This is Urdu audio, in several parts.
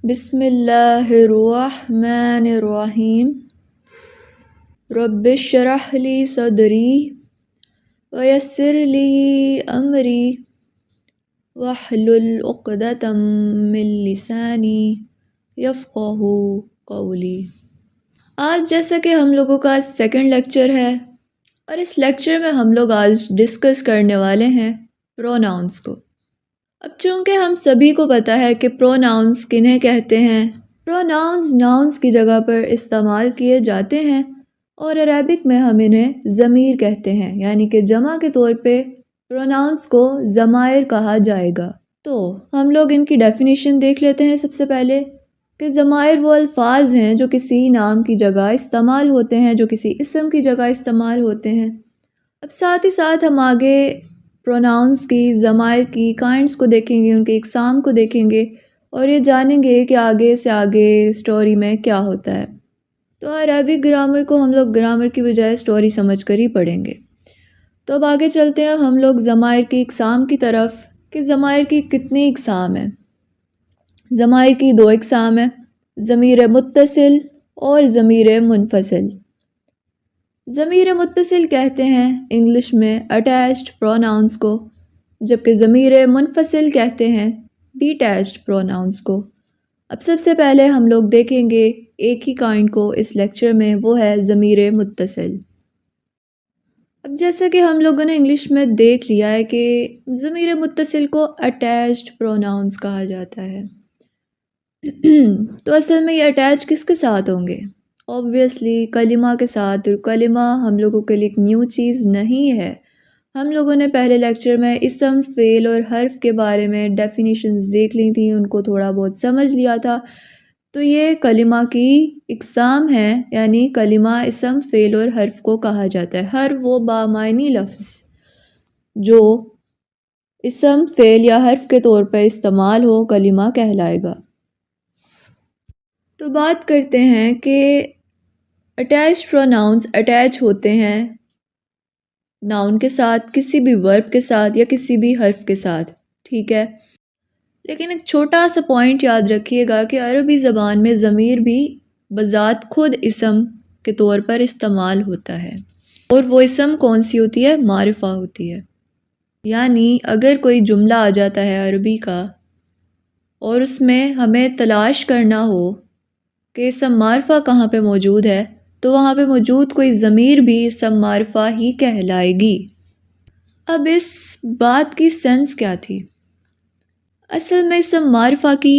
بسم اللہ الرحمن الرحیم رب اشرح لی صدری ویسر لی امری واحلل عقدۃ من لسانی یفقہوا قولی۔ آج جیسا کہ ہم لوگوں کا سیکنڈ لیکچر ہے اور اس لیکچر میں ہم لوگ آج ڈسکس کرنے والے ہیں پروناؤنس کو۔ اب چونکہ ہم سبھی کو پتہ ہے کہ پروناؤنس کنہیں کہتے ہیں، پروناؤنس ناؤنس کی جگہ پر استعمال کیے جاتے ہیں اور عربک میں ہم انہیں ضمیر کہتے ہیں، یعنی کہ جمع کے طور پہ پروناؤنس کو ضمائر کہا جائے گا۔ تو ہم لوگ ان کی ڈیفینیشن دیکھ لیتے ہیں سب سے پہلے کہ ضمائر وہ الفاظ ہیں جو کسی نام کی جگہ استعمال ہوتے ہیں، جو کسی اسم کی جگہ استعمال ہوتے ہیں۔ اب ساتھ ہی ساتھ ہم آگے پروناؤنس کی ضمائر کی کائنڈس کو دیکھیں گے، ان کے اقسام کو دیکھیں گے اور یہ جانیں گے کہ آگے سے آگے اسٹوری میں کیا ہوتا ہے۔ تو عربک گرامر کو ہم لوگ گرامر کی بجائے اسٹوری سمجھ کر ہی پڑھیں گے۔ تو اب آگے چلتے ہیں ہم لوگ ضمائر کی اقسام کی طرف کہ ضمائر کی کتنی اقسام ہیں۔ ضمائر کی 2 اقسام ہیں، ضمیر متصل اور ضمیر منفصل۔ ضمیر متصل کہتے ہیں انگلش میں اٹیچڈ پروناؤنس کو، جبکہ ضمیر منفصل کہتے ہیں ڈیٹیچڈ پروناؤنس کو۔ اب سب سے پہلے ہم لوگ دیکھیں گے ایک ہی کائنڈ کو اس لیکچر میں، وہ ہے ضمیر متصل۔ اب جیسا کہ ہم لوگوں نے انگلش میں دیکھ لیا ہے کہ ضمیر متصل کو اٹیچڈ پروناؤنس کہا جاتا ہے۔ تو اصل میں یہ اٹیچ کس کے ساتھ ہوں گے؟ اوبویسلی کلمہ کے ساتھ، اور کلمہ ہم لوگوں کے لیے ایک نیو چیز نہیں ہے۔ ہم لوگوں نے پہلے لیکچر میں اسم، فعل اور حرف کے بارے میں ڈیفینیشنز دیکھ لی تھیں، ان کو تھوڑا بہت سمجھ لیا تھا۔ تو یہ کلمہ کی اقسام ہے، یعنی کلمہ اسم، فعل اور حرف کو کہا جاتا ہے۔ ہر وہ بامعنی لفظ جو اسم، فعل یا حرف کے طور پر استعمال ہو کلمہ کہلائے گا۔ تو بات کرتے ہیں کہ اٹیچ پروناؤنس اٹیچ ہوتے ہیں ناؤن کے ساتھ، کسی بھی ورب کے ساتھ یا کسی بھی حرف کے ساتھ، ٹھیک ہے۔ لیکن ایک چھوٹا سا پوائنٹ یاد رکھیے گا کہ عربی زبان میں ضمیر بھی بذات خود اسم کے طور پر استعمال ہوتا ہے، اور وہ اسم کون سی ہوتی ہے؟ معرفہ ہوتی ہے۔ یعنی اگر کوئی جملہ آ جاتا ہے عربی کا اور اس میں ہمیں تلاش کرنا ہو کہ اسم معرفہ کہاں پہ موجود ہے، تو وہاں پہ موجود کوئی ضمیر بھی اسم معرفہ ہی کہلائے گی۔ اب اس بات کی سینس کیا تھی؟ اصل میں اسم معرفہ کی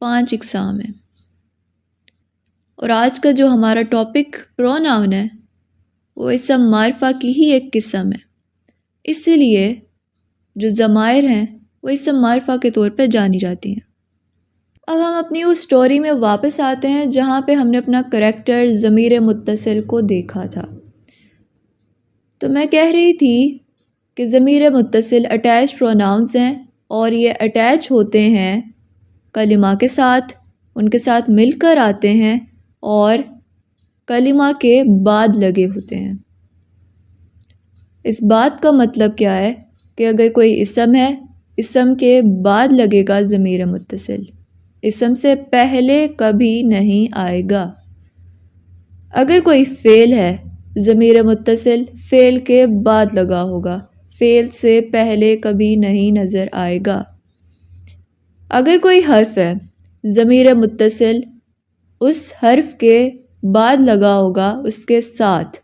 5 اقسام ہیں، اور آج کا جو ہمارا ٹاپک پروناؤن ہے وہ اسم معرفہ کی ہی ایک قسم ہے، اسی لیے جو ضمائر ہیں وہ اسم معرفہ کے طور پہ جانی جاتی ہیں۔ اب ہم اپنی اس سٹوری میں واپس آتے ہیں جہاں پہ ہم نے اپنا کریکٹر ضمیر متصل کو دیکھا تھا۔ تو میں کہہ رہی تھی کہ ضمیر متصل اٹیچ پروناؤنس ہیں اور یہ اٹیچ ہوتے ہیں کلمہ کے ساتھ، ان کے ساتھ مل کر آتے ہیں اور کلمہ کے بعد لگے ہوتے ہیں۔ اس بات کا مطلب کیا ہے کہ اگر کوئی اسم ہے، اسم کے بعد لگے گا ضمیر متصل، اسم سے پہلے کبھی نہیں آئے گا۔ اگر کوئی فعل ہے، ضمیر متصل فعل کے بعد لگا ہوگا، فعل سے پہلے کبھی نہیں نظر آئے گا۔ اگر کوئی حرف ہے، ضمیر متصل اس حرف کے بعد لگا ہوگا، اس کے ساتھ،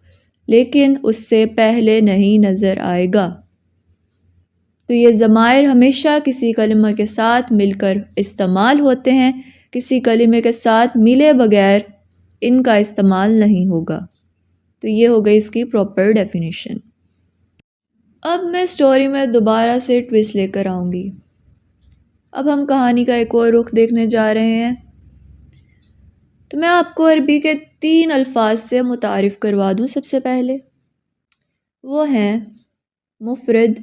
لیکن اس سے پہلے نہیں نظر آئے گا۔ تو یہ ضمائر ہمیشہ کسی کلمہ کے ساتھ مل کر استعمال ہوتے ہیں، کسی کلمے کے ساتھ ملے بغیر ان کا استعمال نہیں ہوگا۔ تو یہ ہو گئی اس کی پراپر ڈیفینیشن۔ اب میں سٹوری میں دوبارہ سے ٹویسٹ لے کر آؤں گی۔ اب ہم کہانی کا ایک اور رخ دیکھنے جا رہے ہیں۔ تو میں آپ کو عربی کے 3 الفاظ سے متعارف کروا دوں۔ سب سے پہلے وہ ہیں مفرد،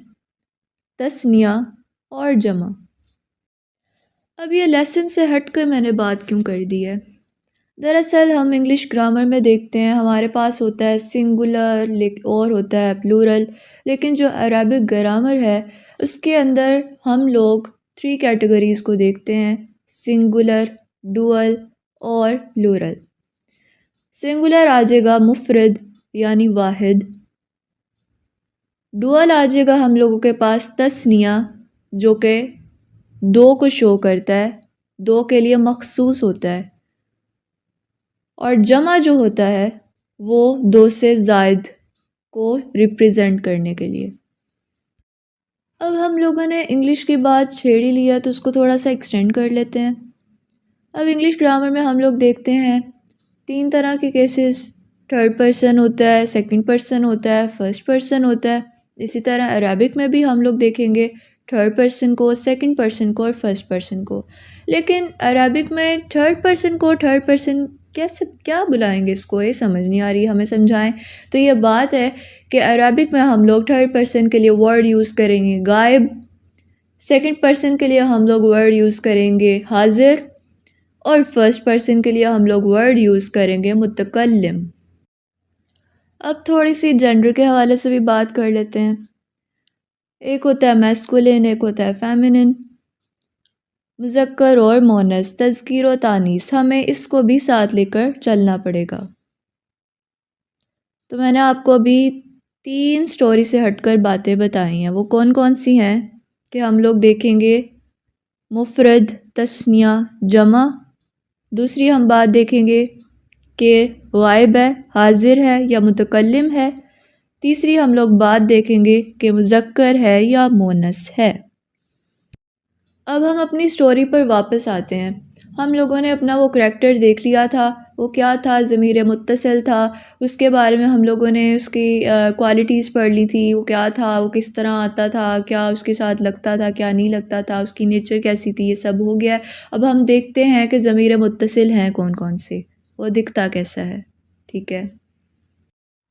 تثنیہ اور جمع۔ اب یہ لیسن سے ہٹ کر میں نے بات کیوں کر دی ہے؟ دراصل ہم انگلش گرامر میں دیکھتے ہیں ہمارے پاس ہوتا ہے سنگولر اور ہوتا ہے پلورل، لیکن جو عربک گرامر ہے اس کے اندر ہم لوگ 3 کیٹیگریز کو دیکھتے ہیں، سنگولر، ڈوئل اور پلورل۔ سنگولر آ جائے گا مفرد یعنی واحد، ڈوئل آ جائے گا ہم لوگوں کے پاس تثنیہ جو کہ دو کو شو کرتا ہے، دو کے لیے مخصوص ہوتا ہے، اور جمع جو ہوتا ہے وہ دو سے زائد کو ریپریزنٹ کرنے کے لیے۔ اب ہم لوگوں نے انگلش کی بات چھیڑ ہی لیا تو اس کو تھوڑا سا ایکسٹینڈ کر لیتے ہیں۔ اب انگلش گرامر میں ہم لوگ دیکھتے ہیں 3 طرح کے کیسز، تھرڈ پرسن ہوتا ہے، سیکنڈ پرسن ہوتا ہے، فرسٹ پرسن ہوتا ہے۔ اسی طرح عربک میں بھی ہم لوگ دیکھیں گے تھرڈ پرسن کو، سیکنڈ پرسن کو اور فرسٹ پرسن کو۔ لیکن عربک میں تھرڈ پرسن کو تھرڈ پرسن کیا بلائیں گے، اس کو یہ سمجھ نہیں آ رہی، ہمیں سمجھائیں۔ تو یہ بات ہے کہ عربک میں ہم لوگ تھرڈ پرسن کے لیے ورڈ یوز کریں گے غائب، سیکنڈ پرسن کے لیے ہم لوگ ورڈ یوز کریں گے حاضر، اور فرسٹ پرسن کے لیے ہم لوگ ورڈ یوز کریں گے متکلم۔ اب تھوڑی سی جینڈر کے حوالے سے بھی بات کر لیتے ہیں۔ ایک ہوتا ہے میسکولین، ایک ہوتا ہے فیمینن، مذکر اور مونث، تذکیر و تانیث، ہمیں اس کو بھی ساتھ لے کر چلنا پڑے گا۔ تو میں نے آپ کو ابھی 3 سٹوری سے ہٹ کر باتیں بتائی ہیں، وہ کون کون سی ہیں کہ ہم لوگ دیکھیں گے مفرد، تثنیہ، جمع۔ دوسری ہم بات دیکھیں گے کہ غائب ہے، حاضر ہے یا متکلم ہے۔ تیسری ہم لوگ بات دیکھیں گے کہ مذکر ہے یا مونث ہے۔ اب ہم اپنی سٹوری پر واپس آتے ہیں۔ ہم لوگوں نے اپنا وہ کریکٹر دیکھ لیا تھا، وہ کیا تھا، ضمیر متصل تھا، اس کے بارے میں ہم لوگوں نے اس کی کوالٹیز پڑھ لی تھی، وہ کیا تھا، وہ کس طرح آتا تھا، کیا اس کے ساتھ لگتا تھا، کیا نہیں لگتا تھا، اس کی نیچر کیسی تھی، یہ سب ہو گیا۔ اب ہم دیکھتے ہیں کہ ضمیر متصل ہیں کون کون سے، وہ دکھتا کیسا ہے، ٹھیک ہے۔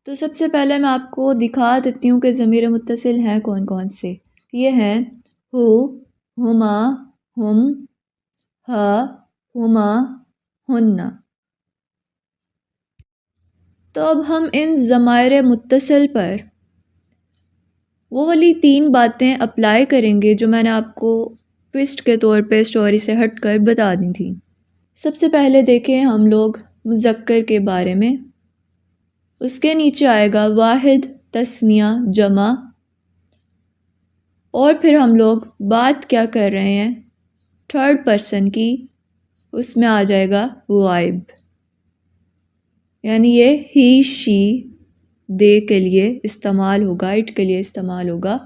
تو سب سے پہلے میں آپ کو دکھا دیتی ہوں کہ ضمیر متصل ہیں کون کون سے۔ یہ ہیں ہو، ہما، ہم، ہا، ہما، ہن۔ تو اب ہم ان ضمائر متصل پر وہ والی 3 باتیں اپلائی کریں گے جو میں نے آپ کو ٹوسٹ کے طور پہ سٹوری سے ہٹ کر بتا دی تھی۔ سب سے پہلے دیکھیں ہم لوگ مذکر کے بارے میں، اس کے نیچے آئے گا واحد، تثنیہ، جمع، اور پھر ہم لوگ بات کیا کر رہے ہیں تھرڈ پرسن کی، اس میں آ جائے گا غائب، یعنی یہ ہی، شی، دے کے لیے استعمال ہوگا، اٹ کے لیے استعمال ہوگا۔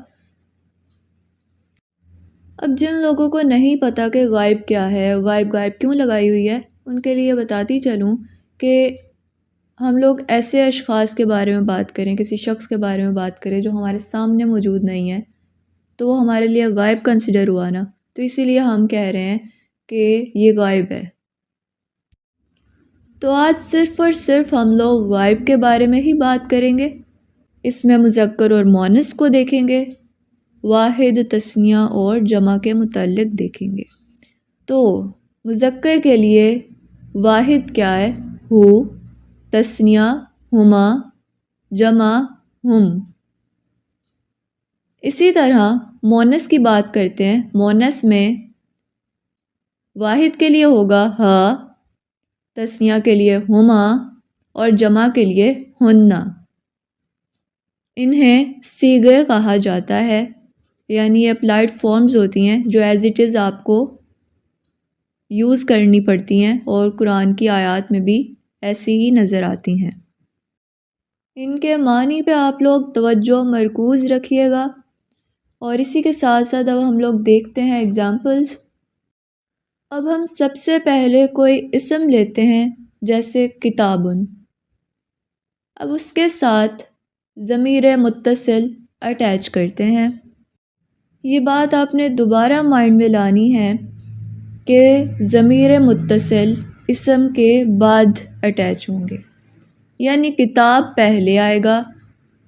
اب جن لوگوں کو نہیں پتہ کہ غائب کیا ہے، غائب کیوں لگائی ہوئی ہے، ان کے لیے بتاتی چلوں کہ ہم لوگ ایسے اشخاص کے بارے میں بات کریں، کسی شخص کے بارے میں بات کریں جو ہمارے سامنے موجود نہیں ہے، تو وہ ہمارے لیے غائب کنسیڈر ہوا نا، تو اسی لیے ہم کہہ رہے ہیں کہ یہ غائب ہے۔ تو آج صرف اور صرف ہم لوگ غائب کے بارے میں ہی بات کریں گے، اس میں مذکر اور مونث کو دیکھیں گے، واحد، تثنیہ اور جمع کے متعلق دیکھیں گے۔ تو مذکر کے لیے واحد کیا ہے، ہو، تثنیہ ہما، جمع ہم۔ اسی طرح مونث کی بات کرتے ہیں، مونث میں واحد کے لیے ہوگا ہا، تثنیہ کے لیے ہما اور جمع کے لیے ہننا۔ انہیں صیغے کہا جاتا ہے، یعنی یہ اپلائیڈ فارمز ہوتی ہیں جو ایز اٹ از آپ کو یوز کرنی پڑتی ہیں، اور قرآن کی آیات میں بھی ایسی ہی نظر آتی ہیں۔ ان کے معنی پہ آپ لوگ توجہ مرکوز رکھیے گا، اور اسی کے ساتھ ساتھ اب ہم لوگ دیکھتے ہیں اگزامپلز۔ اب ہم سب سے پہلے کوئی اسم لیتے ہیں جیسے کتابن، اب اس کے ساتھ ضمیر متصل اٹیچ کرتے ہیں۔ یہ بات آپ نے دوبارہ مائنڈ میں لانی ہے کہ ضمیر متصل اسم کے بعد اٹیچ ہوں گے، یعنی کتاب پہلے آئے گا،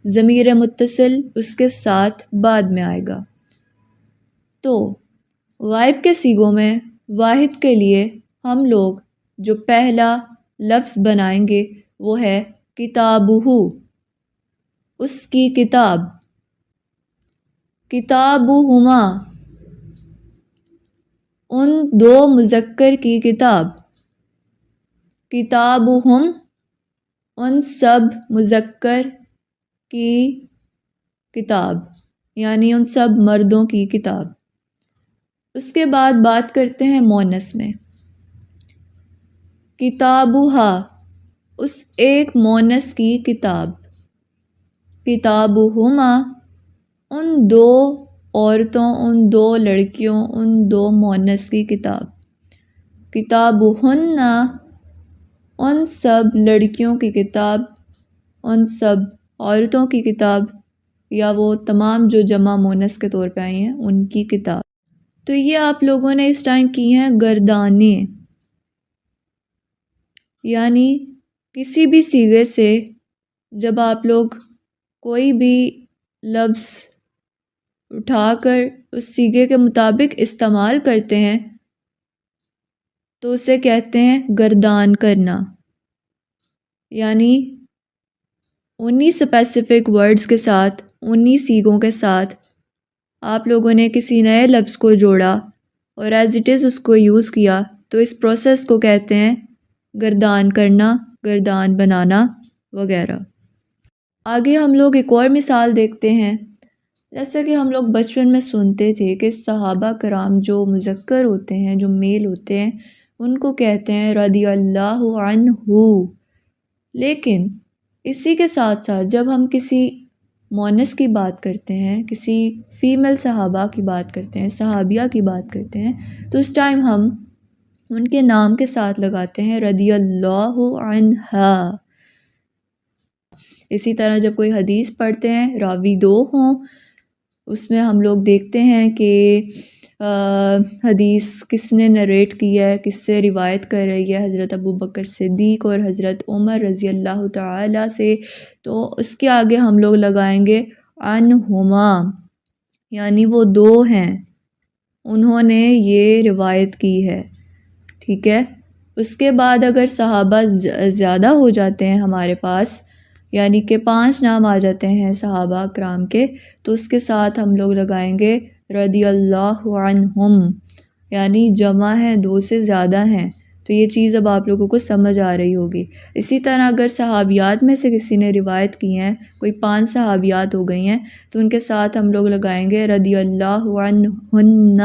ضمیر متصل اس کے ساتھ بعد میں آئے گا۔ تو غائب کے صیغوں میں واحد کے لیے ہم لوگ جو پہلا لفظ بنائیں گے وہ ہے کتابہ، اس کی کتاب، کتابہما، ان 2 مذکر کی کتاب، کتابہم ان سب مذکر کی کتاب، یعنی ان سب مردوں کی کتاب۔ اس کے بعد بات کرتے ہیں مؤنث میں، کتابہا اس ایک مؤنث کی کتاب، کتابہما ان دو عورتوں، ان دو لڑکیوں، ان دو مؤنث کی کتاب، کتابہن ان سب لڑکیوں کی کتاب، ان سب عورتوں کی کتاب، یا وہ تمام جو جمع مؤنث کے طور پہ آئی ہیں ان کی کتاب۔ تو یہ آپ لوگوں نے اس ٹائم کی ہیں گردانیں، یعنی کسی بھی صیغے سے جب آپ لوگ کوئی بھی لفظ اٹھا کر اس صیغے کے مطابق استعمال کرتے ہیں تو اسے کہتے ہیں گردان کرنا، یعنی انہی اسپیسیفک ورڈز کے ساتھ، انہی صیغوں کے ساتھ آپ لوگوں نے کسی نئے لفظ کو جوڑا اور ایز اٹ از اس کو یوز کیا، تو اس پروسیس کو کہتے ہیں گردان کرنا، گردان بنانا وغیرہ۔ آگے ہم لوگ ایک اور مثال دیکھتے ہیں۔ جیسا کہ ہم لوگ بچپن میں سنتے تھے کہ صحابہ کرام جو مذکر ہوتے ہیں، جو میل ہوتے ہیں، ان کو کہتے ہیں رضی اللہ عنہ، لیکن اسی کے ساتھ ساتھ جب ہم کسی مؤنث کی بات کرتے ہیں، کسی فیمیل صحابہ کی بات کرتے ہیں، صحابیہ کی بات کرتے ہیں، تو اس ٹائم ہم ان کے نام کے ساتھ لگاتے ہیں رضی اللہ عنہا۔ اسی طرح جب کوئی حدیث پڑھتے ہیں، راوی دو ہوں، اس میں ہم لوگ دیکھتے ہیں کہ حدیث کس نے نریٹ کی ہے، کس سے روایت کر رہی ہے، حضرت ابوبکر صدیق اور حضرت عمر رضی اللہ تعالیٰ سے، تو اس کے آگے ہم لوگ لگائیں گے عنہما، یعنی وہ دو ہیں، انہوں نے یہ روایت کی ہے، ٹھیک ہے۔ اس کے بعد اگر صحابہ زیادہ ہو جاتے ہیں ہمارے پاس، یعنی کہ 5 نام آ جاتے ہیں صحابہ کرام کے، تو اس کے ساتھ ہم لوگ لگائیں گے رضی اللہ عنہم، یعنی جمع ہے، 2 سے زیادہ ہیں، تو یہ چیز اب آپ لوگوں کو سمجھ آ رہی ہوگی۔ اسی طرح اگر صحابیات میں سے کسی نے روایت کی ہیں، کوئی 5 صحابیات ہو گئی ہیں، تو ان کے ساتھ ہم لوگ لگائیں گے رضی اللہ عنہن،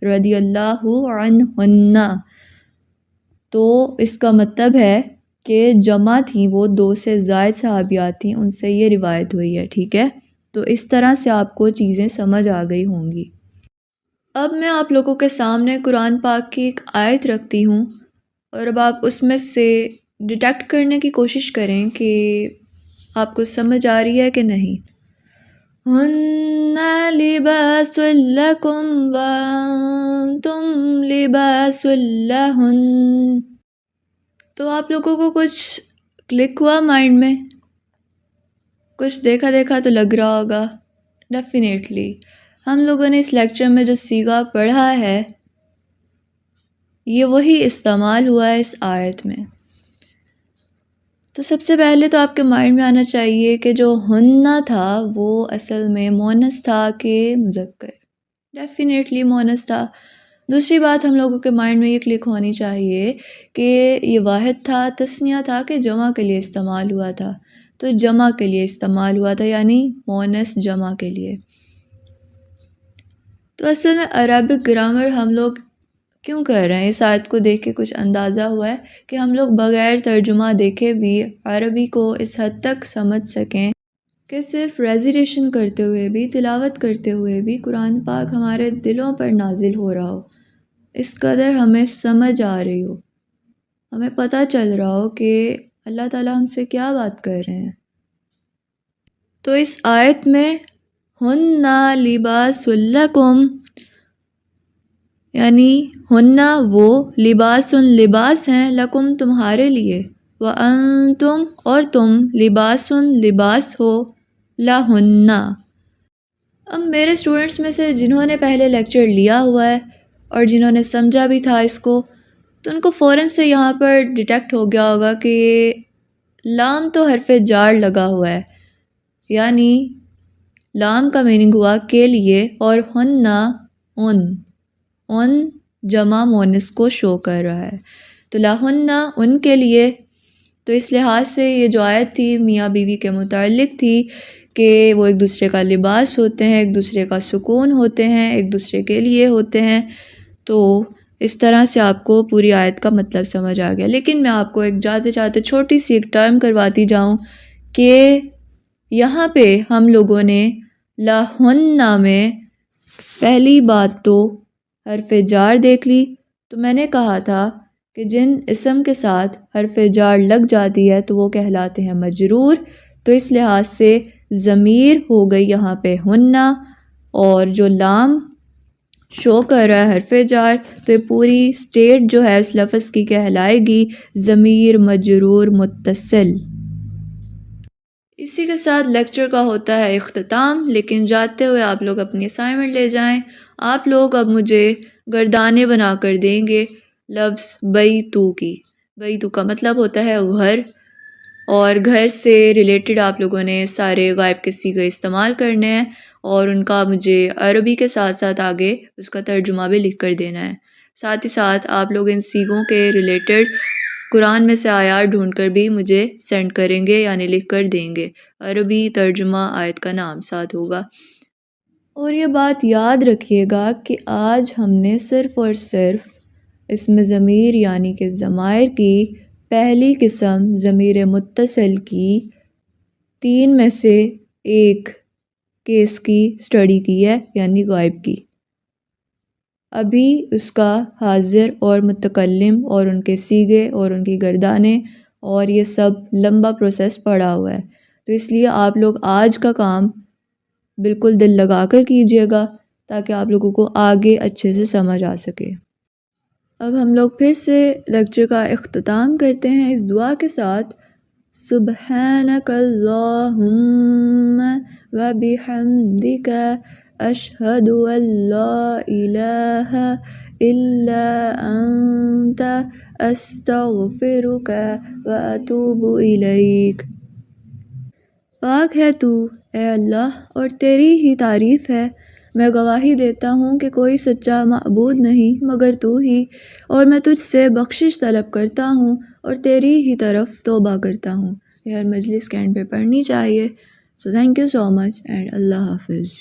رضی اللہ عنہن، تو اس کا مطلب ہے کہ جمع تھیں، وہ 2 سے زائد صحابیات تھیں، ان سے یہ روایت ہوئی ہے، ٹھیک ہے۔ تو اس طرح سے آپ کو چیزیں سمجھ آ گئی ہوں گی۔ اب میں آپ لوگوں کے سامنے قرآن پاک کی ایک آیت رکھتی ہوں، اور اب آپ اس میں سے ڈیٹیکٹ کرنے کی کوشش کریں کہ آپ کو سمجھ آ رہی ہے کہ نہیں۔ ہن لباس لکم وانتم لباس لہن، تو آپ لوگوں کو کچھ کلک ہوا مائنڈ میں، کچھ دیکھا دیکھا تو لگ رہا ہوگا۔ ڈیفینیٹلی ہم لوگوں نے اس لیکچر میں جو صیغہ پڑھا ہے، یہ وہی استعمال ہوا ہے اس آیت میں۔ تو سب سے پہلے تو آپ کے مائنڈ میں آنا چاہیے کہ جو ہننا تھا وہ اصل میں مؤنث تھا کہ مذکر؟ ڈیفینیٹلی مؤنث تھا۔ دوسری بات ہم لوگوں کے مائنڈ میں یہ کلک ہونی چاہیے کہ یہ واحد تھا، تثنیہ تھا کہ جمع کے لیے استعمال ہوا تھا، تو جمع کے لیے استعمال ہوا تھا، یعنی مؤنث جمع کے لیے۔ تو اصل میں عربک گرامر ہم لوگ کیوں کر رہے ہیں؟ اس آیت کو دیکھ کے کچھ اندازہ ہوا ہے کہ ہم لوگ بغیر ترجمہ دیکھے بھی عربی کو اس حد تک سمجھ سکیں کہ صرف ریزیٹیشن کرتے ہوئے بھی، تلاوت کرتے ہوئے بھی قرآن پاک ہمارے دلوں پر نازل ہو رہا ہو، اس قدر ہمیں سمجھ آ رہی ہو، ہمیں پتہ چل رہا ہو کہ اللہ تعالیٰ ہم سے کیا بات کر رہے ہیں۔ تو اس آیت میں ہن لباس لکم، یعنی ہننا وہ، لباس لباس ہیں، لکم تمہارے لیے، وانتم اور تم، لباس لباس ہو، لہن۔ اب میرے اسٹوڈنٹس میں سے جنہوں نے پہلے لیکچر لیا ہوا ہے اور جنہوں نے سمجھا بھی تھا اس کو، تو ان کو فوراً سے یہاں پر ڈیٹیکٹ ہو گیا ہوگا کہ لام تو حرف جار لگا ہوا ہے، یعنی لام کا میننگ ہوا کے لیے، اور ہننا ان جمع مؤنث کو شو کر رہا ہے۔ تو لہن ان کے لیے، تو اس لحاظ سے یہ جو آیت تھی میاں بیوی کے متعلق تھی کہ وہ ایک دوسرے کا لباس ہوتے ہیں، ایک دوسرے کا سکون ہوتے ہیں، ایک دوسرے کے لیے ہوتے ہیں. تو اس طرح سے آپ کو پوری آیت کا مطلب سمجھ آ گیا. لیکن میں آپ کو ایک جاتے جاتے چھوٹی سی ایک ٹرم کرواتی جاؤں کہ یہاں پہ ہم لوگوں نے لہن میں پہلی بات تو حرف جار دیکھ لی. تو میں نے کہا تھا کہ جن اسم کے ساتھ حرف جار لگ جاتی ہے تو وہ کہلاتے ہیں مجرور. تو اس لحاظ سے ضمیر ہو گئی یہاں پہ ہننا، اور جو لام شو کر رہا ہے حرف جار، تو یہ پوری اسٹیٹ جو ہے اس لفظ کی کہلائے گی ضمیر مجرور متصل. اسی کے ساتھ لیکچر کا ہوتا ہے اختتام، لیکن جاتے ہوئے آپ لوگ اپنی اسائنمنٹ لے جائیں. آپ لوگ اب مجھے گردانے بنا کر دیں گے لفظ بیتو کی. بیتو کا مطلب ہوتا ہے گھر، اور گھر سے ریلیٹڈ آپ لوگوں نے سارے غائب کے صیغے استعمال کرنے ہیں، اور ان کا مجھے عربی کے ساتھ ساتھ آگے اس کا ترجمہ بھی لکھ کر دینا ہے. ساتھ ہی ساتھ آپ لوگ ان صیغوں کے ریلیٹڈ قرآن میں سے آیات ڈھونڈ کر بھی مجھے سینڈ کریں گے، یعنی لکھ کر دیں گے. عربی ترجمہ آیت کا نام ساتھ ہوگا. اور یہ بات یاد رکھیے گا کہ آج ہم نے صرف اور صرف اسم ضمیر یعنی کہ ضمائر کی پہلی قسم ضمیر متصل کی 3 میں سے ایک کیس کی اسٹڈی کی ہے، یعنی غائب کی. ابھی اس کا حاضر اور متکلم اور ان کے صیغے اور ان کی گردانیں اور یہ سب لمبا پروسیس پڑا ہوا ہے. تو اس لیے آپ لوگ آج کا کام بالکل دل لگا کر کیجیے گا تاکہ آپ لوگوں کو آگے اچھے سے سمجھ آ سکے. اب ہم لوگ پھر سے لیکچر کا اختتام کرتے ہیں اس دعا کے ساتھ: سبحانک اللہم و بحمدک اشہد ان لا الہ الا انت استغفرک و اتوب الیک. پاک ہے تو اے اللہ اور تیری ہی تعریف ہے. میں گواہی دیتا ہوں کہ کوئی سچا معبود نہیں مگر تو ہی، اور میں تجھ سے بخشش طلب کرتا ہوں اور تیری ہی طرف توبہ کرتا ہوں. یہ ہر مجلس کے اینڈ پہ پڑھنی چاہیے. So thank you so much and اللہ حافظ.